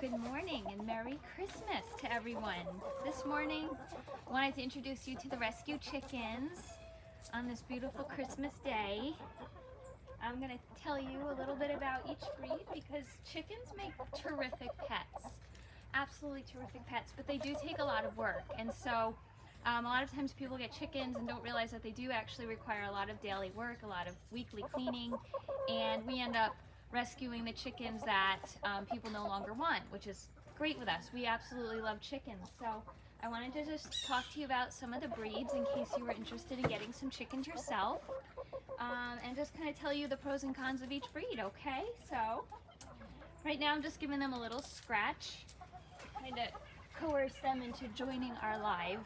Good morning and Merry Christmas to everyone. This morning, I wanted to introduce you to the rescue chickens on this beautiful Christmas day. I'm going to tell you a little bit about each breed because chickens make terrific pets. Absolutely terrific pets, but they do take a lot of work. And so a lot of times people get chickens and don't realize that they do actually require a lot of daily work, a lot of weekly cleaning, and we end up rescuing the chickens that people no longer want, which is great with us. We absolutely love chickens. So I wanted to just talk to you about some of the breeds in case you were interested in getting some chickens yourself, and just kind of tell you the pros and cons of each breed, okay? So right now I'm just giving them a little scratch, kind of coerce them into joining our live.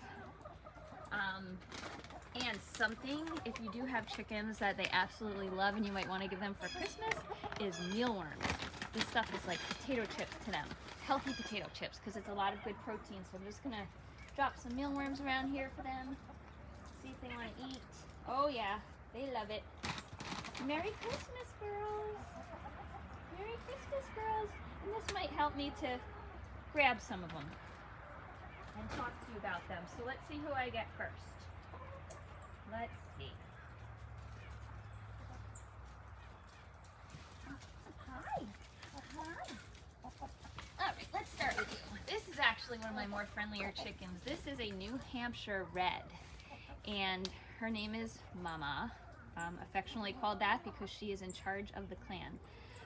And something, if you do have chickens that they absolutely love and you might want to give them for Christmas, is mealworms. This stuff is like potato chips to them. Healthy potato chips, because it's a lot of good protein. So I'm just going to drop some mealworms around here for them. See if they want to eat. Oh yeah, they love it. Merry Christmas, girls. Merry Christmas, girls. And this might help me to grab some of them and talk to you about them. So let's see who I get first. Let's see. Hi. Hi. All right, let's start with you. This is actually one of my more friendlier chickens. This is a New Hampshire Red, and her name is Mama, affectionately called that because she is in charge of the clan.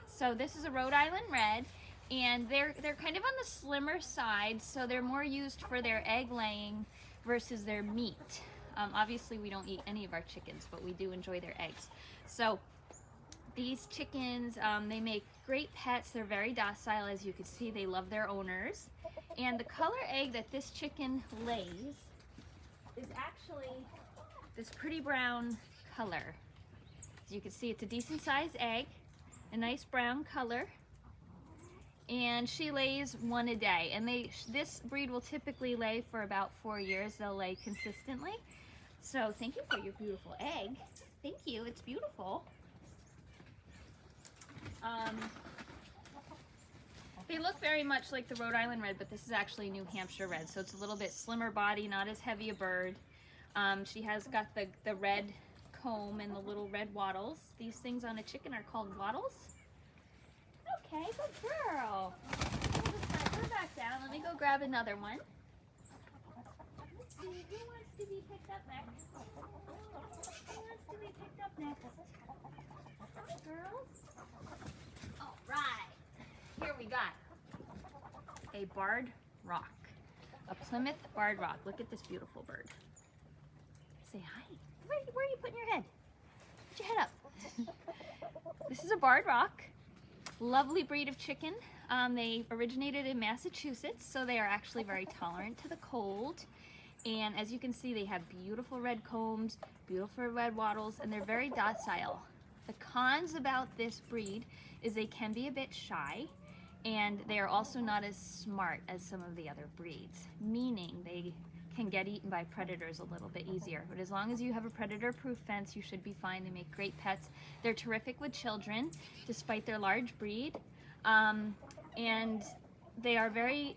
So this is a Rhode Island Red, and they're kind of on the slimmer side, so they're more used for their egg laying versus their meat. Obviously we don't eat any of our chickens, but we do enjoy their eggs. So these chickens, they make great pets. They're very docile. As you can see, they love their owners. And the color egg that this chicken lays is actually this pretty brown color. As you can see, it's a decent sized egg, a nice brown color. And she lays one a day. And this breed will typically lay for about 4 years. They'll lay consistently. So thank you for your beautiful egg. Thank you, it's beautiful. They look very much like the Rhode Island Red, but this is actually New Hampshire Red. So it's a little bit slimmer body, not as heavy a bird. She has got the red comb and the little red wattles. These things on a chicken are called wattles. Okay, good girl. We'll just set her back down. Let me go grab another one. Let's see, who wants to be picked up next? Who wants to be picked up next? Hi, girls. All right. Here we got a barred rock. A Plymouth barred rock. Look at this beautiful bird. Say hi. Where are you putting your head? Put your head up. This is a barred rock. Lovely breed of chicken. They originated in Massachusetts, so they are actually very tolerant to the cold. And as you can see, they have beautiful red combs, beautiful red wattles, and they're very docile. The cons about this breed is they can be a bit shy, and they are also not as smart as some of the other breeds, meaning they can get eaten by predators a little bit easier. But as long as you have a predator-proof fence, you should be fine. They make great pets. They're terrific with children, despite their large breed. And they are very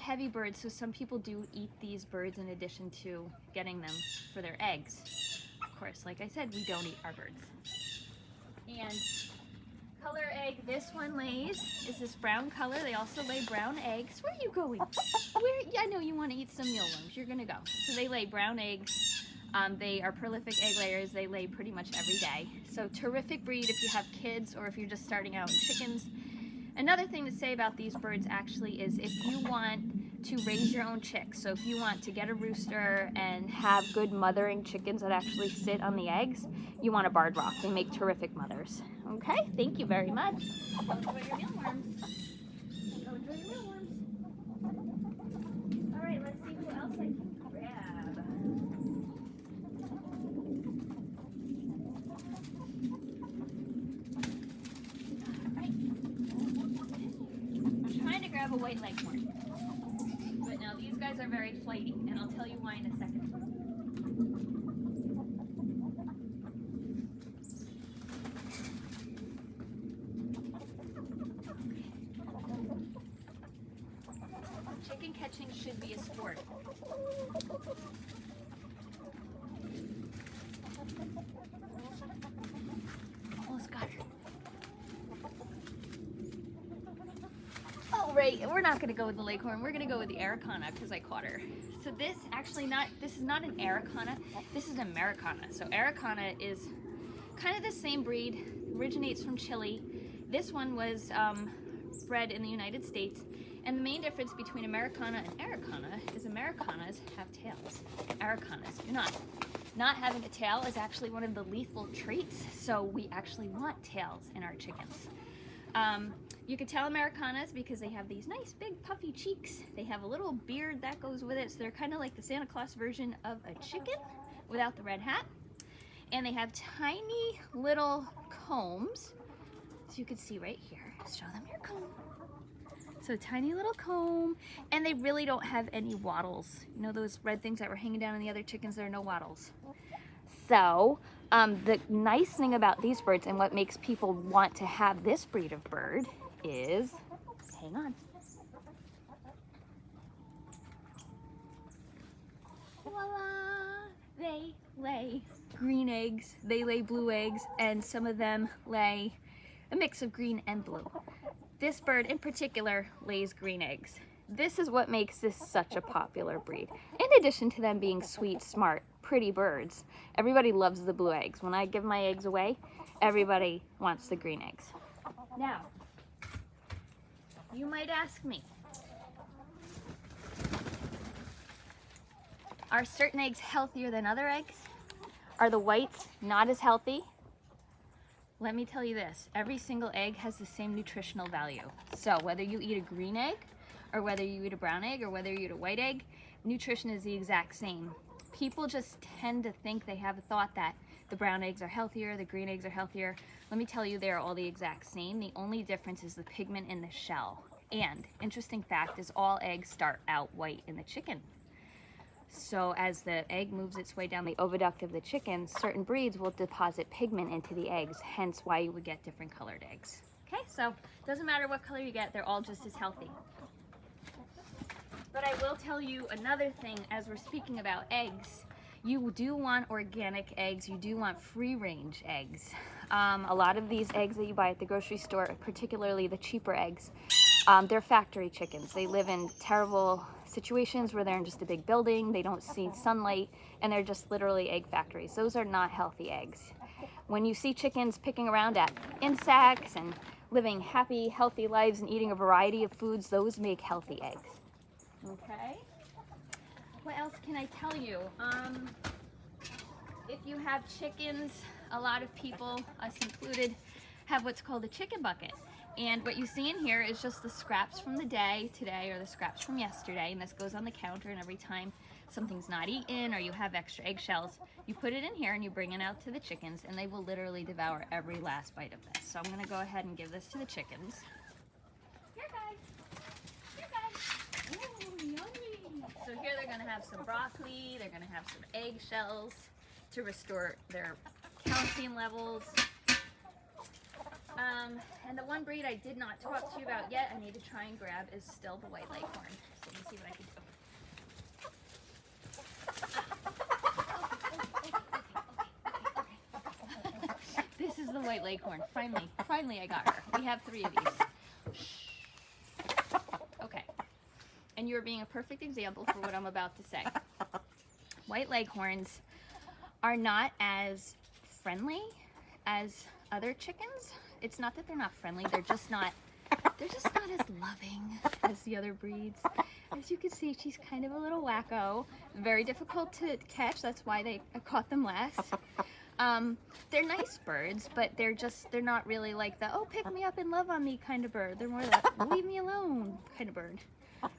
heavy birds, so some people do eat these birds in addition to getting them for their eggs. Of course, like I said, we don't eat our birds. And color egg this one lays is this brown color. They also lay brown eggs. Where are you going? I know you want to eat some mealworms. You're gonna go. So they lay brown eggs. They are prolific egg layers. They lay pretty much every day. So terrific breed if you have kids or if you're just starting out in chickens. Another thing to say about these birds actually is if you want to raise your own chicks, so if you want to get a rooster and have good mothering chickens that actually sit on the eggs, you want a barred rock. They make terrific mothers. Okay, thank you very much. Go enjoy your mealworms. Go enjoy your mealworms. All right, let's see who else I can grab. I'm trying to grab a white Leghorn. But now these guys are very flighty, and I'll tell you why in a second. chicken catching should be a sport. Almost got her. All right, we're not gonna go with the Leghorn. We're gonna go with the Americana because I caught her. So this is not an Americana. This is an Americana. So Americana is kind of the same breed, originates from Chile. This one was bred in the United States. And the main difference between Americana and Americana is Americanas have tails. Americanas do not. Not having a tail is actually one of the lethal traits, so we actually want tails in our chickens. You can tell Americanas because they have these nice big puffy cheeks. They have a little beard that goes with it, so they're kind of like the Santa Claus version of a chicken without the red hat. And they have tiny little combs, as you can see right here. Show them your comb. So tiny little comb, and they really don't have any wattles. You know those red things that were hanging down on the other chickens? There are no wattles. So the nice thing about these birds and what makes people want to have this breed of bird is, hang on. Voila! They lay green eggs, they lay blue eggs, and some of them lay a mix of green and blue. This bird in particular lays green eggs. This is what makes this such a popular breed. In addition to them being sweet, smart, pretty birds, everybody loves the blue eggs. When I give my eggs away, everybody wants the green eggs. Now, you might ask me, are certain eggs healthier than other eggs? Are the whites not as healthy? Let me tell you this, every single egg has the same nutritional value. So whether you eat a green egg, or whether you eat a brown egg, or whether you eat a white egg, nutrition is the exact same. People just tend to think, they have a thought that the brown eggs are healthier, the green eggs are healthier. Let me tell you, they're all the exact same. The only difference is the pigment in the shell. And interesting fact is all eggs start out white in the chicken. So as the egg moves its way down the oviduct of the chicken, certain breeds will deposit pigment into the eggs, hence why you would get different colored eggs. Okay, so it doesn't matter what color you get, they're all just as healthy. But I will tell you another thing as we're speaking about eggs. You do want organic eggs, you do want free-range eggs. A lot of these eggs that you buy at the grocery store, particularly the cheaper eggs, they're factory chickens. They live in terrible situations where they're in just a big building, they don't see sunlight, and they're just literally egg factories. Those are not healthy eggs. When you see chickens picking around at insects and living happy, healthy lives and eating a variety of foods, those make healthy eggs. Okay? What else can I tell you? If you have chickens, a lot of people, us included, have what's called a chicken bucket. And what you see in here is just the scraps from the day today or the scraps from yesterday, and this goes on the counter, and every time something's not eaten or you have extra eggshells, you put it in here and you bring it out to the chickens, and they will literally devour every last bite of this. So I'm going to go ahead and give this to the chickens. Here guys! Here guys! Ooh, yummy! So here they're going to have some broccoli, they're going to have some eggshells to restore their calcium levels. And the one breed I did not talk to you about yet, I need to try and grab, is still the white Leghorn. So let me see what I can do. This is the white Leghorn. Finally I got her. We have 3 of these. Okay. And you're being a perfect example for what I'm about to say. White Leghorns are not as friendly as other chickens. It's not that they're not friendly, they're just not as loving as the other breeds. As you can see, she's kind of a little wacko. Very difficult to catch, that's why I caught them last. They're nice birds, but they're not really like the, oh, pick me up and love on me kind of bird. They're more like, leave me alone kind of bird.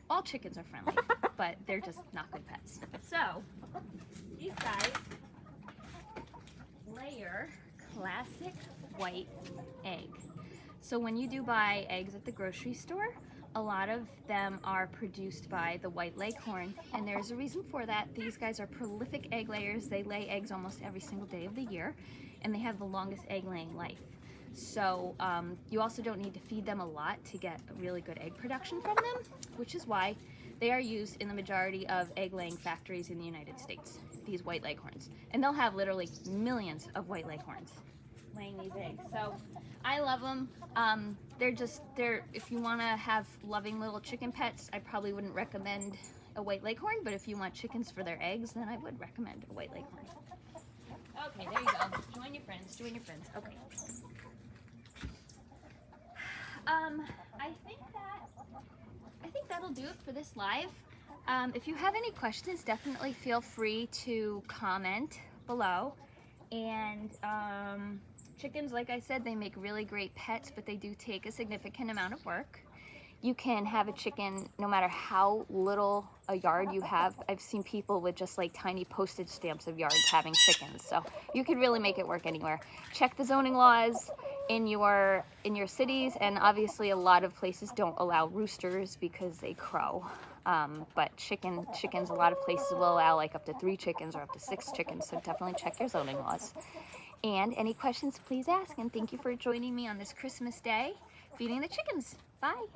All chickens are friendly, but they're just not good pets. So, these guys layer classic white egg. So when you do buy eggs at the grocery store, a lot of them are produced by the white Leghorn, and there's a reason for that. These guys are prolific egg layers. They lay eggs almost every single day of the year, and they have the longest egg laying life. So you also don't need to feed them a lot to get really good egg production from them, which is why they are used in the majority of egg-laying factories in the United States, these white leghorns. And they'll have literally millions of white leghorns laying these eggs. So I love them. They're if you want to have loving little chicken pets, I probably wouldn't recommend a white leghorn, but if you want chickens for their eggs, then I would recommend a white leghorn. Okay, there you go. Join your friends, join your friends. Okay. I think that'll do it for this live. If you have any questions, definitely feel free to comment below. And chickens, like I said, they make really great pets, but they do take a significant amount of work. You can have a chicken no matter how little a yard you have. I've seen people with just like tiny postage stamps of yards having chickens. So you could really make it work anywhere. Check the zoning laws in your cities, and obviously a lot of places don't allow roosters because they crow. But chickens, a lot of places will allow like up to 3 chickens or up to 6 chickens. So definitely check your zoning laws. And any questions, please ask. And thank you for joining me on this Christmas day, feeding the chickens. Bye.